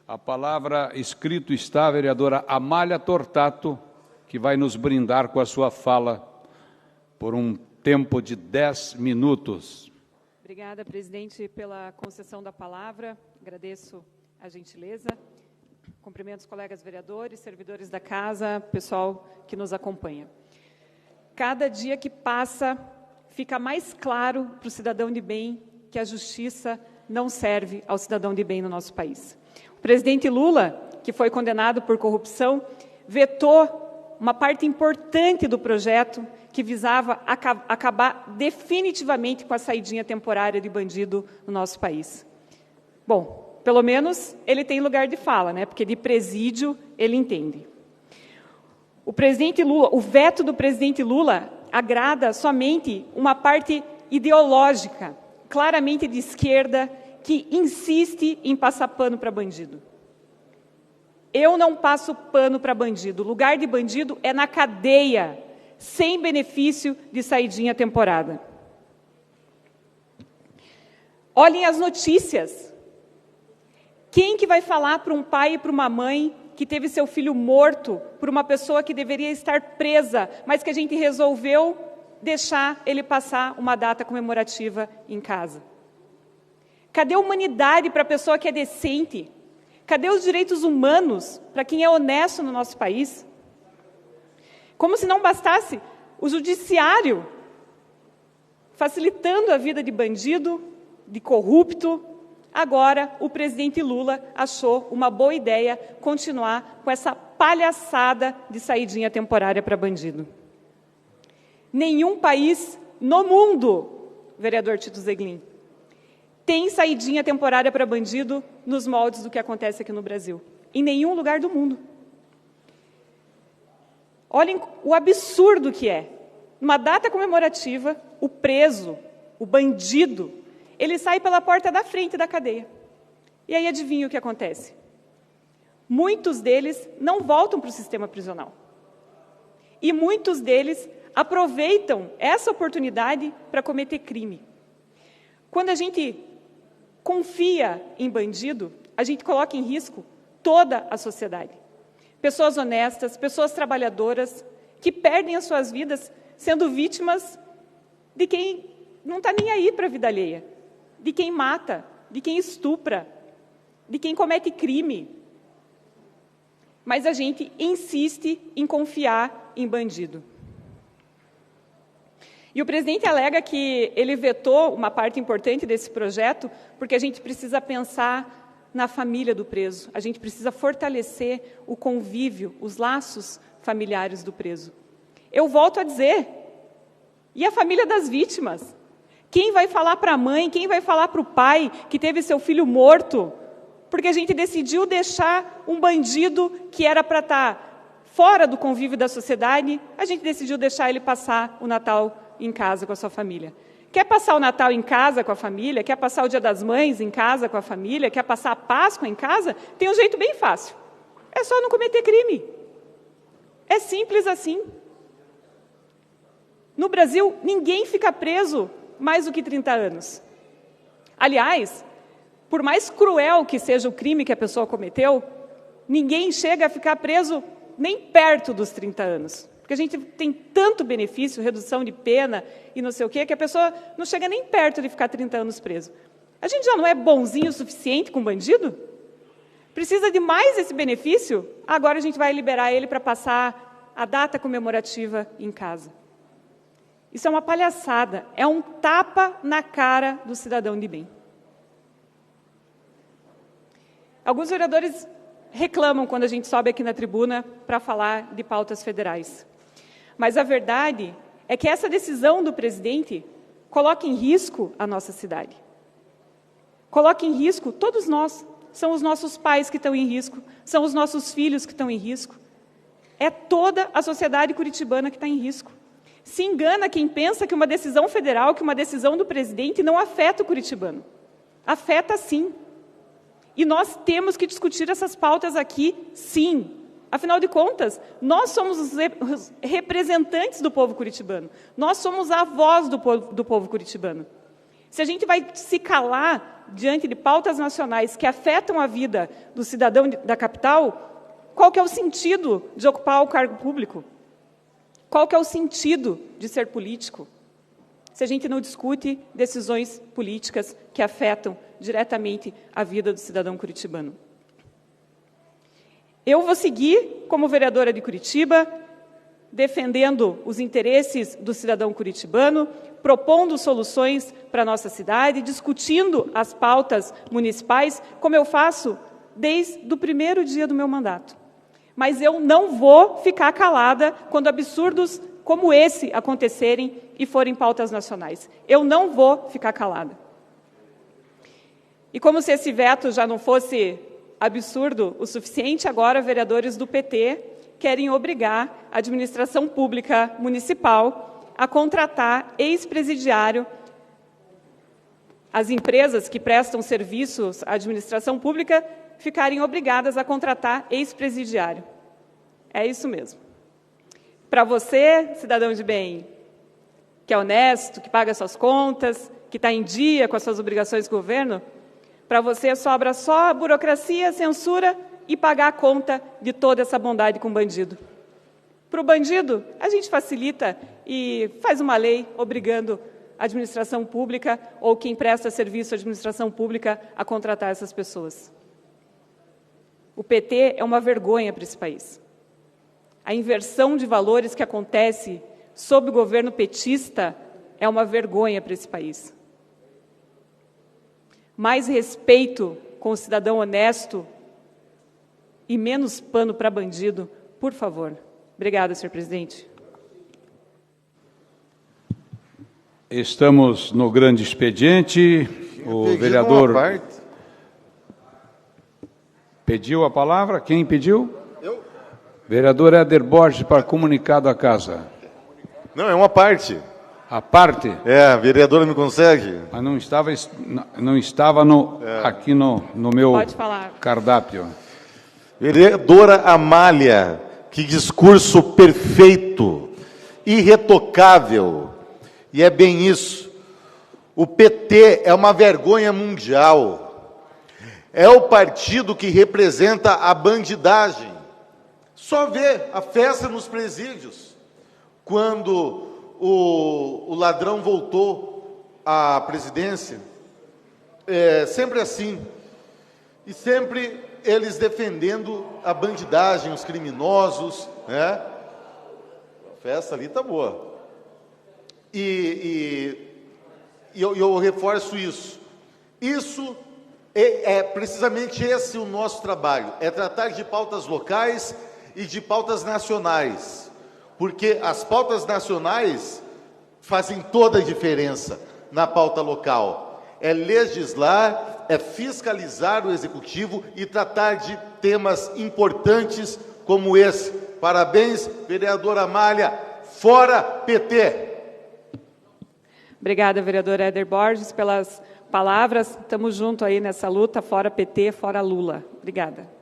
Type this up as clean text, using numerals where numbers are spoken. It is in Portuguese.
A palavra escrito está a vereadora Amália Tortato, que vai nos brindar com a sua fala por um tempo de 10 minutos. Obrigada, presidente, pela concessão da palavra. Agradeço a gentileza. Cumprimento os colegas vereadores, servidores da casa, pessoal que nos acompanha. Cada dia que passa, fica mais claro para o cidadão de bem que a justiça não serve ao cidadão de bem no nosso país. O presidente Lula, que foi condenado por corrupção, vetou uma parte importante do projeto que visava acabar definitivamente com a saidinha temporária de bandido no nosso país. Bom, pelo menos ele tem lugar de fala, né? Porque de presídio ele entende. O veto do presidente Lula agrada somente uma parte ideológica, claramente de esquerda, que insiste em passar pano para bandido. Eu não passo pano para bandido. O lugar de bandido é na cadeia, sem benefício de saidinha temporária. Olhem as notícias. Quem que vai falar para um pai e para uma mãe que teve seu filho morto por uma pessoa que deveria estar presa, mas que a gente resolveu deixar ele passar uma data comemorativa em casa? Cadê a humanidade para a pessoa que é decente? Cadê os direitos humanos para quem é honesto no nosso país? Como se não bastasse o judiciário facilitando a vida de bandido, de corrupto, agora o presidente Lula achou uma boa ideia continuar com essa palhaçada de saidinha temporária para bandido. Nenhum país no mundo, vereador Tito Zeglin, tem saidinha temporária para bandido nos moldes do que acontece aqui no Brasil. Em nenhum lugar do mundo. Olhem o absurdo que é. Numa data comemorativa, o preso, o bandido, ele sai pela porta da frente da cadeia. E aí adivinha o que acontece? Muitos deles não voltam para o sistema prisional. E muitos deles aproveitam essa oportunidade para cometer crime. Quando a gente confia em bandido, a gente coloca em risco toda a sociedade. Pessoas honestas, pessoas trabalhadoras, que perdem as suas vidas sendo vítimas de quem não está nem aí para a vida alheia, de quem mata, de quem estupra, de quem comete crime. Mas a gente insiste em confiar em bandido. E o presidente alega que ele vetou uma parte importante desse projeto porque a gente precisa pensar na família do preso. A gente precisa fortalecer o convívio, os laços familiares do preso. Eu volto a dizer, e a família das vítimas? Quem vai falar para a mãe, quem vai falar para o pai que teve seu filho morto? Porque a gente decidiu deixar um bandido que era para estar fora do convívio da sociedade, a gente decidiu deixar ele passar o Natal em casa com a sua família. Quer passar o Natal em casa com a família? Quer passar o Dia das Mães em casa com a família? Quer passar a Páscoa em casa? Tem um jeito bem fácil. É só não cometer crime. É simples assim. No Brasil, ninguém fica preso mais do que 30 anos. Aliás, por mais cruel que seja o crime que a pessoa cometeu, ninguém chega a ficar preso nem perto dos 30 anos. Porque a gente tem tanto benefício, redução de pena e não sei o quê, que a pessoa não chega nem perto de ficar 30 anos preso. A gente já não é bonzinho o suficiente com bandido? Precisa de mais esse benefício? Agora a gente vai liberar ele para passar a data comemorativa em casa. Isso é uma palhaçada, é um tapa na cara do cidadão de bem. Alguns vereadores reclamam quando a gente sobe aqui na tribuna para falar de pautas federais. Mas a verdade é que essa decisão do presidente coloca em risco a nossa cidade. Coloca em risco todos nós. São os nossos pais que estão em risco, são os nossos filhos que estão em risco. É toda a sociedade curitibana que está em risco. Se engana quem pensa que uma decisão federal, que uma decisão do presidente não afeta o curitibano. Afeta sim. E nós temos que discutir essas pautas aqui, sim. Afinal de contas, nós somos os representantes do povo curitibano. Nós somos a voz do povo curitibano. Se a gente vai se calar diante de pautas nacionais que afetam a vida do cidadão da capital, qual que é o sentido de ocupar o cargo público? Qual que é o sentido de ser político? Se a gente não discute decisões políticas que afetam diretamente a vida do cidadão curitibano. Eu vou seguir como vereadora de Curitiba, defendendo os interesses do cidadão curitibano, propondo soluções para a nossa cidade, discutindo as pautas municipais, como eu faço desde o primeiro dia do meu mandato. Mas eu não vou ficar calada quando absurdos como esse acontecerem e forem pautas nacionais. Eu não vou ficar calada. E como se esse veto já não fosse absurdo o suficiente, agora vereadores do PT querem obrigar a administração pública municipal a contratar ex-presidiário. As empresas que prestam serviços à administração pública ficarem obrigadas a contratar ex-presidiário. É isso mesmo. Para você, cidadão de bem, que é honesto, que paga suas contas, que está em dia com as suas obrigações com o governo, para você sobra só burocracia, censura e pagar a conta de toda essa bondade com o bandido. Para o bandido, a gente facilita e faz uma lei obrigando a administração pública ou quem presta serviço à administração pública a contratar essas pessoas. O PT é uma vergonha para esse país. A inversão de valores que acontece sob o governo petista é uma vergonha para esse país. Mais respeito com o cidadão honesto e menos pano para bandido, por favor. Obrigada, senhor presidente. Estamos no grande expediente. O vereador pediu a palavra. Quem pediu? Eu. Vereador Éder Borges, para comunicado à casa. Não, é uma parte. A parte? É, a vereadora me consegue? Mas não estava aqui no meu cardápio. Vereadora Amália, que discurso perfeito, irretocável. E é bem isso. O PT é uma vergonha mundial. É o partido que representa a bandidagem. Só vê a festa nos presídios. Quando o ladrão voltou à presidência, sempre assim. E sempre eles defendendo a bandidagem, os criminosos, né? A festa ali está boa. E eu reforço isso. Isso é precisamente esse o nosso trabalho, é tratar de pautas locais e de pautas nacionais, porque as pautas nacionais fazem toda a diferença na pauta local. É legislar, é fiscalizar o executivo e tratar de temas importantes como esse. Parabéns, vereadora Amália, fora PT! Obrigada, vereador Éder Borges, pelas palavras. Estamos juntos aí nessa luta, fora PT, fora Lula. Obrigada.